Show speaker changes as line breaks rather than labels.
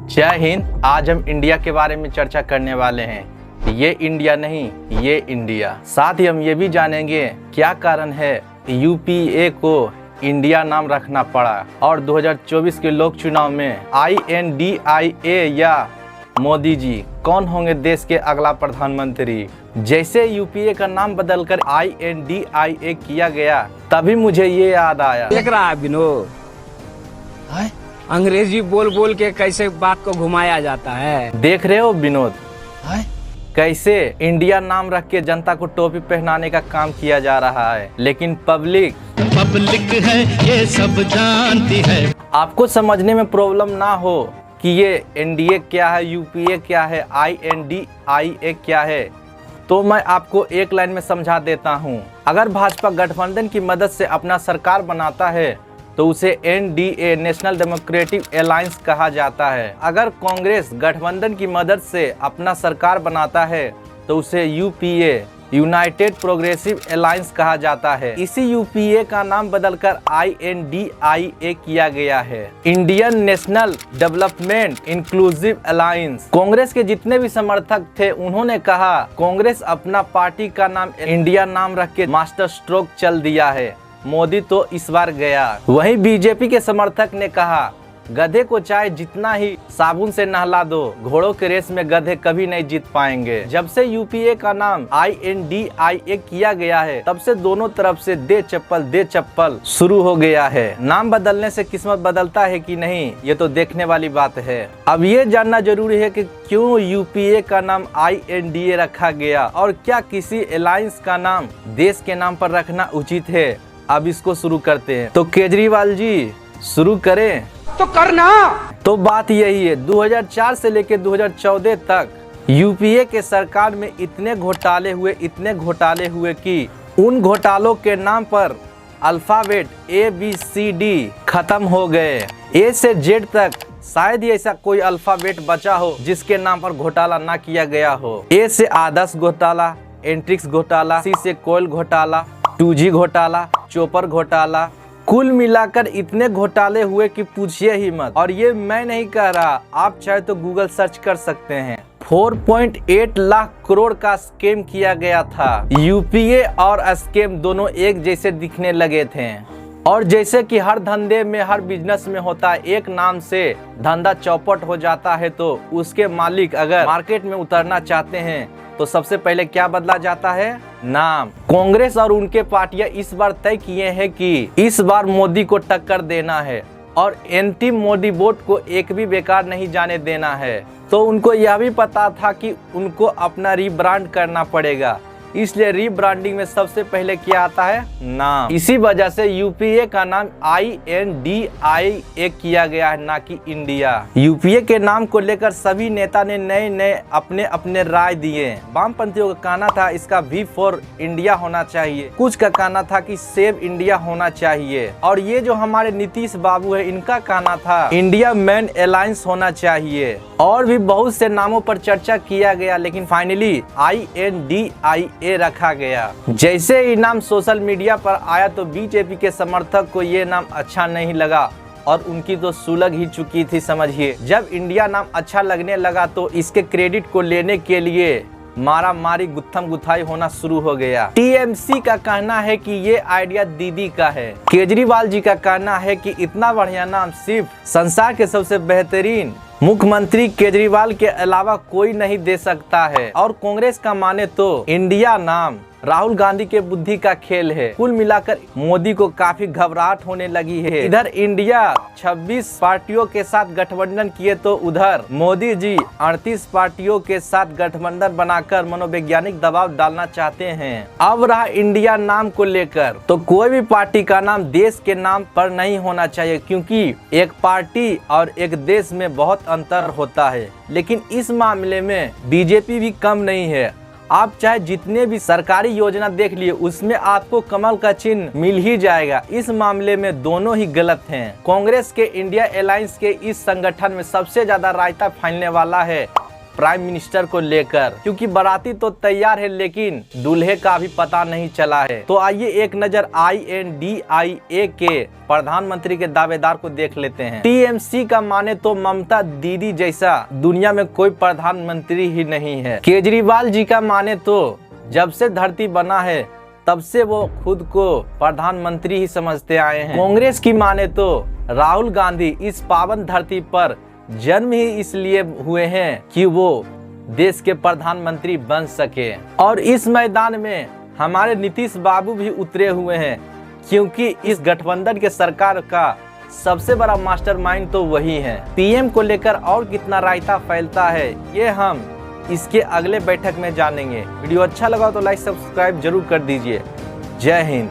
जय हिंद। आज हम इंडिया के बारे में चर्चा करने वाले हैं। ये इंडिया नहीं, ये इंडिया। साथ ही हम ये भी जानेंगे क्या कारण है यूपीए को इंडिया नाम रखना पड़ा और 2024 के लोक चुनाव में INDIA या मोदी जी कौन होंगे देश के अगला प्रधानमंत्री। जैसे यूपीए का नाम बदलकर INDIA किया गया तभी मुझे ये याद आया।
देख रहा है विनोद, अंग्रेजी बोल बोल के कैसे बात को घुमाया जाता है।
देख रहे हो विनोद, कैसे इंडिया नाम रख के जनता को टोपी पहनाने का काम किया जा रहा है, लेकिन पब्लिक
है ये सब जानती है।
आपको समझने में प्रॉब्लम ना हो कि ये NDA क्या है, यूपीए क्या है, INDIA क्या है, तो मैं आपको एक लाइन में समझा देता हूँ। अगर भाजपा गठबंधन की मदद से अपना सरकार बनाता है तो उसे NDA नेशनल डेमोक्रेटिक अलायंस कहा जाता है। अगर कांग्रेस गठबंधन की मदद से अपना सरकार बनाता है तो उसे यूपीए यूनाइटेड प्रोग्रेसिव अलायंस कहा जाता है। इसी यूपीए का नाम बदलकर INDIA किया गया है, Indian national development inclusive alliance. Congress के जितने भी समर्थक थे उन्होंने कहा कांग्रेस अपना पार्टी का नाम इंडिया नाम रख के मास्टर स्ट्रोक चल दिया है, मोदी तो इस बार गया। वहीं बीजेपी के समर्थक ने कहा गधे को चाहे जितना ही साबुन से नहला दो, घोड़ों के रेस में गधे कभी नहीं जीत पाएंगे। जब से यूपीए का नाम INDIA किया गया है तब से दोनों तरफ से दे चप्पल शुरू हो गया है। नाम बदलने से किस्मत बदलता है कि नहीं, ये तो देखने वाली बात है। अब ये जानना जरूरी है कि क्यों यूपीए का नाम INDA रखा गया और क्या किसी अलायंस का नाम देश के नाम पर रखना उचित है। अब इसको शुरू करते हैं। तो केजरीवाल जी शुरू करें
तो करना।
तो बात यही है, 2004 से लेकर 2014 तक यूपीए के सरकार में इतने घोटाले हुए कि उन घोटालों के नाम पर अल्फाबेट ABCD खत्म हो गए। A से Z तक शायद ही ऐसा कोई अल्फाबेट बचा हो जिसके नाम पर घोटाला ना किया गया हो। A से आदर्श घोटाला, एंट्रिक्स घोटाला, C से कोयल घोटाला, 2G घोटाला, चोपर घोटाला, कुल मिलाकर इतने घोटाले हुए कि पूछिए ही मत। और ये मैं नहीं कह रहा, आप चाहे तो गूगल सर्च कर सकते हैं। 4.8 लाख करोड़ का स्कैम किया गया था। यूपीए और स्कैम दोनों एक जैसे दिखने लगे थे और जैसे कि हर धंधे में, हर बिजनेस में होता है, एक नाम से धंधा चौपट हो जाता है तो उसके मालिक अगर मार्केट में उतरना चाहते हैं तो सबसे पहले क्या बदला जाता है? नाम। कांग्रेस और उनके पार्टियां इस बार तय किए हैं कि इस बार मोदी को टक्कर देना है और एंटी मोदी वोट को एक भी बेकार नहीं जाने देना है। तो उनको यह भी पता था कि उनको अपना रीब्रांड करना पड़ेगा, इसलिए रीब्रांडिंग में सबसे पहले क्या आता है? नाम। इसी वजह से यूपीए का नाम INDIA किया गया है, ना कि इंडिया। यूपीए के नाम को लेकर सभी नेता ने नए अपने अपने राय दिए। वामपंथियों का कहना था इसका V फॉर इंडिया होना चाहिए, कुछ का कहना था कि सेव इंडिया होना चाहिए, और ये जो हमारे नीतीश बाबू है इनका कहना था इंडिया मैन अलायंस होना चाहिए। और भी बहुत से नामों पर चर्चा किया गया, लेकिन फाइनली INDIA रखा गया। जैसे ही नाम सोशल मीडिया पर आया तो बीजेपी के समर्थक को ये नाम अच्छा नहीं लगा और उनकी तो सुलग ही चुकी थी समझिए। जब इंडिया नाम अच्छा लगने लगा तो इसके क्रेडिट को लेने के लिए मारा मारी गुत्थम गुथाई होना शुरू हो गया। TMC का कहना है कि ये आइडिया दीदी का है। केजरीवाल जी का कहना है कि इतना बढ़िया नाम सिर्फ संसार के सबसे बेहतरीन मुख्यमंत्री केजरीवाल के अलावा कोई नहीं दे सकता है। और कांग्रेस का माने तो इंडिया नाम राहुल गांधी के बुद्धि का खेल है। कुल मिलाकर मोदी को काफी घबराहट होने लगी है। इधर इंडिया 26 पार्टियों के साथ गठबंधन किए तो उधर मोदी जी 38 पार्टियों के साथ गठबंधन बनाकर मनोवैज्ञानिक दबाव डालना चाहते हैं। अब रहा इंडिया नाम को लेकर, तो कोई भी पार्टी का नाम देश के नाम पर नहीं होना चाहिए, क्योंकि एक पार्टी और एक देश में बहुत अंतर होता है। लेकिन इस मामले में बीजेपी भी कम नहीं है। आप चाहे जितने भी सरकारी योजना देख लिए उसमें आपको कमल का चिन्ह मिल ही जाएगा। इस मामले में दोनों ही गलत हैं। कांग्रेस के इंडिया अलायंस के इस संगठन में सबसे ज्यादा रायता फैलने वाला है प्राइम मिनिस्टर को लेकर, क्योंकि बाराती तो तैयार है लेकिन दूल्हे का अभी पता नहीं चला है। तो आइए एक नजर INDIA के प्रधानमंत्री के दावेदार को देख लेते हैं। TMC का माने तो ममता दीदी जैसा दुनिया में कोई प्रधानमंत्री ही नहीं है। केजरीवाल जी का माने तो जब से धरती बना है तब से वो खुद को प्रधानमंत्री ही समझते आए हैं। कांग्रेस की माने तो राहुल गांधी इस पावन धरती पर जन्म ही इसलिए हुए हैं कि वो देश के प्रधानमंत्री बन सके, और इस मैदान में हमारे नीतीश बाबू भी उतरे हुए हैं, क्योंकि इस गठबंधन के सरकार का सबसे बड़ा मास्टरमाइंड तो वही है। PM को लेकर और कितना रायता फैलता है ये हम इसके अगले बैठक में जानेंगे। वीडियो अच्छा लगा तो लाइक सब्सक्राइब जरूर कर दीजिए। जय हिंद।